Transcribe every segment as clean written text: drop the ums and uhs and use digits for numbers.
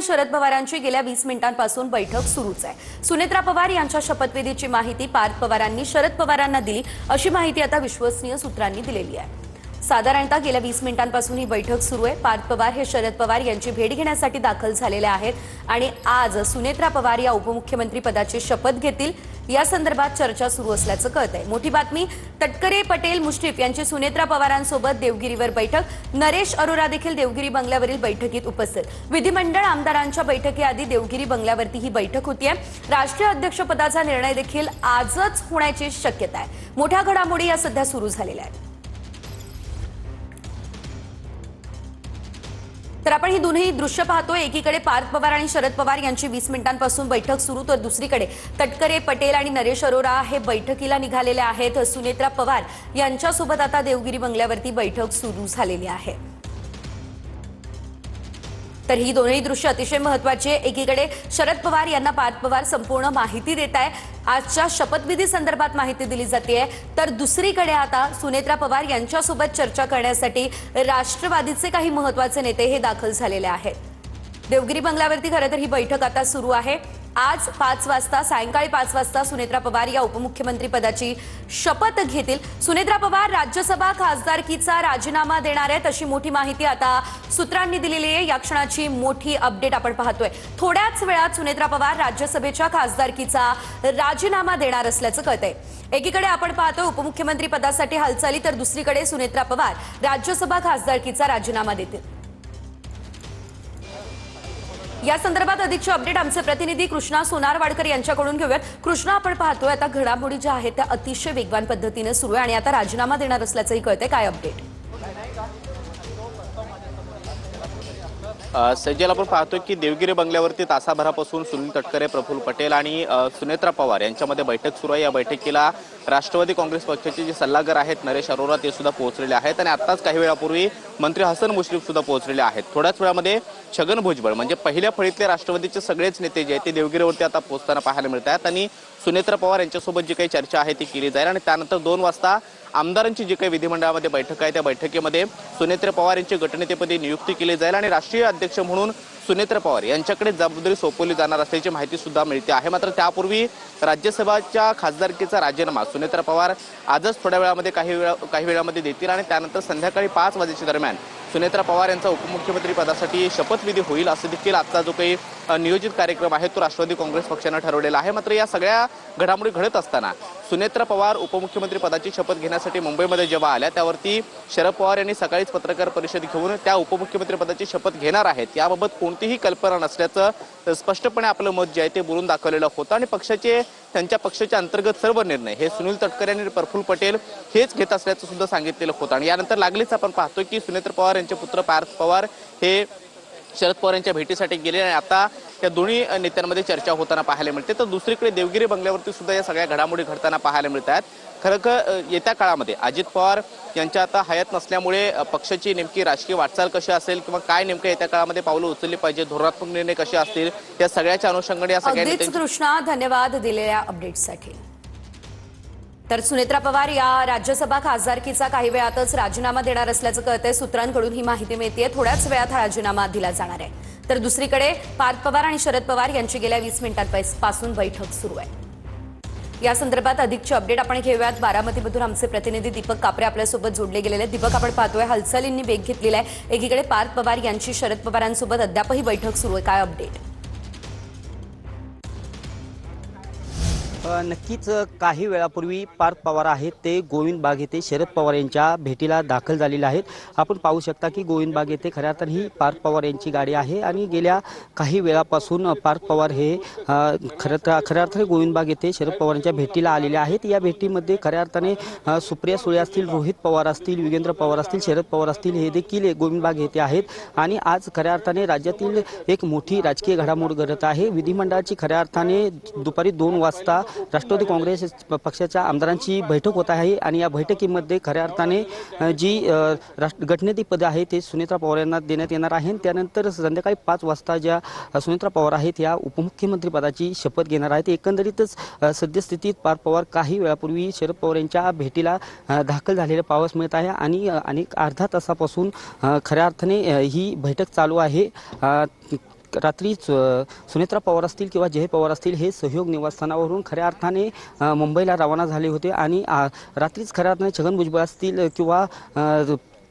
शरद पवारांची गेल्या 20 मिनिटांपासून बैठक सुरूच आहे। सुनेत्रा पवार यांच्या शपथविधीची माहिती पार्थ पवारांनी शरद पवारांना दिली, अशी माहिती आता विश्वसनीय सूत्रांनी दिलेली आहे। साधारणतः गेल्या 20 मिनिटांपासून ही बैठक सुरू आहे। पार्थ पवार हे शरद पवार यांची भेट घेण्यासाठी दाखल झालेले आहेत आणि आज सुनेत्रा पवार या उपमुख्यमंत्री पदाची शपथ घेतील, या संदर्भात चर्चा सुरू असल्याचं कळतंय। मोठी बातमी, तटकरे, पटेल, मुश्रीफ यांची सुनेत्रा पवारांसोबत देवगिरीवर बैठक। नरेश अरोरा देखील देवगिरी बंगल्यावरील बैठकीत उपस्थित। विधिमंडळ आमदारांच्या बैठकीआधी देवगिरी बंगल्यावरती ही बैठक होतीये। राष्ट्रीय अध्यक्षपदाचा निर्णय देखील आजच होण्याची शक्यता आहे। मोठ्या घडामोडी या सध्या सुरू झालेल्या आहेत। तर आपण ही दोन्ही दृश्य पाहतोय। एकीकडे पार्थ पवार आणि शरद पवार यांची 20 मिनिटांपासून बैठक सुरू, तर दुसरीकडे तटकरे, पटेल आणि नरेश अरोरा हे बैठकीला निघालेले आहेत। सुनेत्रा पवार यांच्यासोबत आता देवगिरी बंगल्यावरती बैठक सुरू झालेली आहे। तर ही दोन्ही दृश्य अतिशय महत्त्वाची आहे। एकीकडे शरद पवार यांना पार्थ पवार संपूर्ण माहिती देत आहे, आजच्या शपथविधी संदर्भात माहिती दिली जाते, तर दुसरीकडे आता सुनेत्रा पवार यांच्यासोबत चर्चा करण्यासाठी राष्ट्रवादीचे काही महत्त्वाचे नेते हे दाखल झालेले आहेत। देवगिरी बंगल्यावरती खरं तर ही बैठक आता सुरू आहे। आज 5 वाजता, सायंकाळी 5 वाजता सुनेत्रा पवार या उपमुख्यमंत्री पदाची शपथ घेतील। सुनेत्रा पवार राज्यसभा खासदारकीचा राजीनामा देणार आहेत, अशी मोठी माहिती आता सूत्रांनी दिलेली आहे। या क्षणाची मोठी अपडेट आपण पाहतोय। थोड्याच वेळात सुनेत्रा पवार राज्यसभेच्या खासदारकीचा राजीनामा देणार असल्याचं कळतंय। एकीकडे आपण पाहतो उपमुख्यमंत्री पदासाठी हालचाली, तर दुसरीकडे सुनेत्रा पवार राज्यसभा खासदारकीचा राजीनामा देतील। या संदर्भात अधिकची अपडेट आमचे प्रतिनिधी कृष्णा सोनारवाडकर यांच्याकडून घेऊयात। कृष्णा, आपण पाहतोय आता घडामोडी ज्या आहेत त्या अतिशय वेगवान पद्धतीने सुरू आहे आणि आता राजीनामा देणार असल्याचंही कळतंय, काय अपडेट? सज्जल, आपण पाहतोय की देवगिरी बंगल्यावरती तासाभरापासून सुनील तटकरे, प्रफुल्ल पटेल आणि सुनेत्रा पवार यांच्यामध्ये बैठक सुरू आहे। या बैठकीला राष्ट्रवादी काँग्रेस पक्षाचे जे सल्लागार आहेत नरेश अरोरा ते सुद्धा पोहोचलेले आहेत आणि आत्ताच काही वेळापूर्वी मंत्री हसन मुश्रीफ सुद्धा पोहोचलेले आहेत। थोड्याच वेळामध्ये छगन भुजबळ म्हणजे पहिल्या फळीतले राष्ट्रवादीचे सगळेच नेते जे आहेत ते देवगिरीवरती आता पोहोचताना पाहायला मिळत आहेत आणि सुनेत्रा पवार यांच्यासोबत जी काही चर्चा आहे ती केली जाईल आणि त्यानंतर 2 वाजता आमदारांची जी काही विधिमंडळामध्ये बैठक आहे त्या बैठकीमध्ये सुनेत्रा पवार यांची गटनेतेपदी नियुक्ती केली जाईल आणि राष्ट्रीय अध्यक्ष म्हणून सुनेत्रा पवार यांच्याकडे जबाबदारी सोपवली जाणार असल्याची माहिती सुद्धा मिळते आहे। मात्र त्यापूर्वी राज्यसभेच्या खासदारकीचा राजीनामा सुनेत्रा पवार आजच थोड्या वेळामध्ये काही वेळामध्ये देतील आणि त्यानंतर संध्याकाळी 5 वाजेच्या दरम्यान सुनेत्रा पवार यांचा उपमुख्यमंत्री पदासाठी शपथविधी होईल, असं देखील आजचा जो काही नियोजित कार्यक्रम आहे तो राष्ट्रवादी काँग्रेस पक्षानं ठरवलेला आहे। मात्र या सगळ्या घडामोडी घडत असताना सुनेत्रा पवार उपमुख्यमंत्री पदाची शपथ घेण्यासाठी मुंबईमध्ये जेव्हा आल्या त्यावरती शरद पवार यांनी सकाळीच पत्रकार परिषद घेऊन त्या उपमुख्यमंत्री पदाची शपथ घेणार आहेत याबाबत कोणतीही कल्पना नसल्याचं स्पष्टपणे आपलं मत जे आहे ते बोलून दाखवलेलं होतं आणि त्यांच्या पक्षाचे अंतर्गत सर्व निर्णय हे सुनील तटकरे आणि प्रफुल्ल पटेल हेच घेत असल्याचं सुद्धा सांगितलेलं होतं आणि यानंतर लागलीच आपण पाहतोय की सुनेत्रा पवार यांचे पुत्र पार्थ पवार हे शरद पवार यांच्या भेटीसाठी गेले आणि आता या दोन्ही नेत्यांमध्ये चर्चा होताना पाहायला मिळते। तर दुसरीकडे देवगिरी बंगल्यावरती सुद्धा या सगळ्या घडामोडी घडताना पाहायला मिळत आहेत। खरं येत्या काळामध्ये अजित पवार यांच्या आता हयात नसल्यामुळे पक्षाची नेमकी राजकीय वाटचाल कशी असेल किंवा काय नेमकं येत्या काळामध्ये पावलं उचलली पाहिजे, धोरणात्मक निर्णय कसे असतील, या सगळ्याच्या अनुषंगाने या सगळ्या कृष्णा, धन्यवाद दिलेल्या अपडेटसाठी। तर सुनेत्रा पवार या राज्यसभा खासदारकीचा काही वेळातच राजीनामा देणार असल्याचं कळतंय। सूत्रांकडून ही माहिती मिळतेय, थोड्याच वेळात हा राजीनामा दिला जाणार आहे। तर दुसरीकडे पार्थ पवार आणि शरद पवार यांची गेल्या 20 मिनिटांपासून बैठक सुरू आहे। या संदर्भात अधिकची अपडेट आपण घेऊयात। बारामतीमधून आमचे प्रतिनिधी दीपक कापरे आपल्यासोबत जोडले गेलेले। दीपक, आपण पाहतोय हालचालींनी वेग घेतलेला आहे। एकीकडे पार्थ पवार यांची शरद पवारांसोबत अद्यापही बैठक सुरू आहे, काय अपडेट? नक्कीच काही वेळापूर्वी पार्थ पवार आहेत ते गोविंद बाग येथे शरद पवार यांच्या भेटीला दाखल झालेले आहेत। आपण पाहू शकता की गोविंद बाग येथे खऱ्या अर्थाने ही पार्थ पवार यांची गाडी आहे आणि गेल्या काही वेळापासून पार्थ पवार हे खऱ्या अर्थाने गोविंद बाग येथे शरद पवारांच्या भेटीला आलेले आहेत। या भेटीमध्ये खऱ्या अर्थाने सुप्रिया सुळे असतील, रोहित पवार असतील, विजेंद्र पवार असतील, शरद पवार असतील, हे देखील गोविंद बाग येथे आहेत आणि आज खऱ्या अर्थाने राज्यातील एक मोठी राजकीय घडामोड घडत आहे। विधिमंडळाची खऱ्या अर्थाने दुपारी 2 वाजता राष्ट्रवादी काँग्रेस पक्षाच्या आमदारांची बैठक होत आहे आणि या बैठकीमध्ये खऱ्या अर्थाने जी गटनेते पद आहे ते सुनेत्रा पवार यांना देण्यात येणार आहे। त्यानंतर संध्याकाळी 5 वाजता ज्या सुनेत्रा पवार आहेत या उपमुख्यमंत्री पदाची शपथ घेणार आहेत। एकंदरीतच सद्यस्थितीत पार्थ पवार काही वेळापूर्वी शरद पवार यांच्या भेटीला दाखल झालेले पाहावयास मिळत आहे आणि अर्धा तासापासून खऱ्या अर्थाने ही बैठक चालू आहे। रात्री सुनेत्रा पवार असतील किंवा जय पवार असतील हे सहयोग निवासस्थानावरून खऱ्या अर्थाने मुंबईला रवाना झाले होते आणि रात्रीच खऱ्या अर्थाने छगन भुजबळ असतील किंवा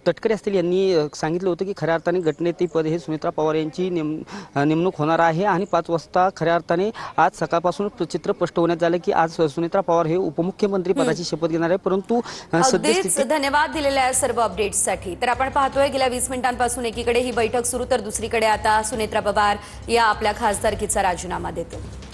तटकरे असतील यांनी सांगितलं होतं की खऱ्या अर्थाने गटनेतेपद हे सुनेत्रा पवार यांची नेमणूक होणार आहे आणि 5 वाजता खऱ्या अर्थाने आज सकाळपासून चित्र स्पष्ट होण्यात आलं की आज सुनेत्रा पवार हे उपमुख्यमंत्री पदाची शपथ घेणार आहे. परंतु अगदीच धन्यवाद दिलेल्या या सर्व अपडेट्ससाठी. तर आपण पाहतोय गेल्या 20 मिनिटांपासून एकीकडे ही बैठक सुरू तर दुसरीकडे आता सुनेत्रा पवार या आपल्या खासदारकीचा राजीनामा देतील.